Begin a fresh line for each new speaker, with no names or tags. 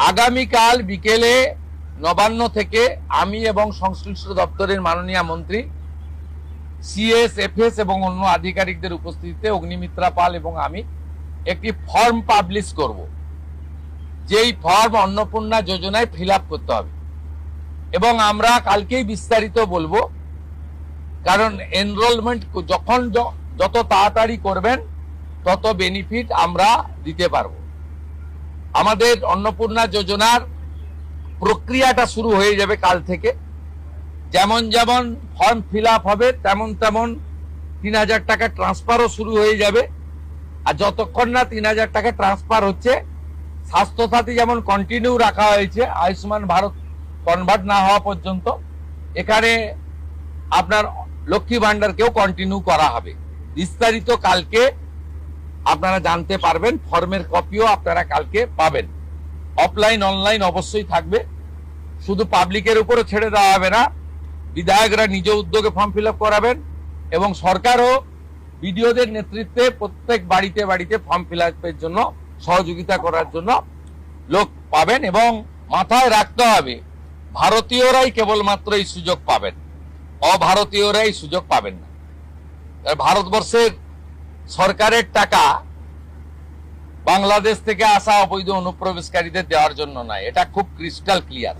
আগামীকাল বিকেলে নবান্ন থেকে আমি এবং সংশ্লিষ্ট দপ্তরের মাননীয় মন্ত্রী সিএস এফএস এবং অন্য আধিকারিকদের উপস্থিতিতে অগ্নিমিত্রা পাল এবং আমি একটি ফর্ম পাবলিশ করব, যেই ফর্ম অন্নপূর্ণা যোজনায় ফিল আপ করতে হবে এবং আমরা কালকেই বিস্তারিত বলবো। কারণ এনরোলমেন্ট যখন যত তাড়াতাড়ি করবেন তত বেনিফিট আমরা দিতে পারবো। আমাদের অন্নপূর্ণা যোজনার প্রক্রিয়াটা শুরু হয়ে যাবে কাল থেকে। যেমন যেমন ফর্ম ফিল আপ হবে তেমন তেমন ৩,০০০ টাকা ট্রান্সফারও শুরু হয়ে যাবে। আর যতক্ষণ না ৩,০০০ টাকা ট্রান্সফার হচ্ছে, স্বাস্থ্যসাথী যেমন কন্টিনিউ রাখা হয়েছে আয়ুষ্মান ভারত কনভার্ট না হওয়া পর্যন্ত, এখানে আপনার লক্ষ্মী ভান্ডারকেও কন্টিনিউ করা হবে। বিস্তারিত কালকে আপনারা জানতে পারবেন, ফর্মের কপিও আপনারা কালকে পাবেন। অফলাইন অনলাইন অবশ্যই থাকবে, শুধু পাবলিকের উপরে ছেড়ে দেওয়া হবে না, বিধায়করা নিজ উদ্যোগে ফর্ম ফিল আপ করাবেন এবং সরকারও বিডিওদের নেতৃত্বে প্রত্যেক বাড়িতে বাড়িতে ফর্ম ফিল আপের জন্য সহযোগিতা করার জন্য লোক পাবেন। এবং মাথায় রাখতে হবে, ভারতীয়রাই কেবলমাত্র এই সুযোগ পাবেন, অভারতীয়রা এই সুযোগ পাবেন না। ভারতবর্ষের সরকারের টাকা বাংলাদেশ থেকে আসা অবৈধ অনুপ্রবেশকারীদের দেওয়ার জন্য নয়, এটা খুব ক্রিস্টাল ক্লিয়ার।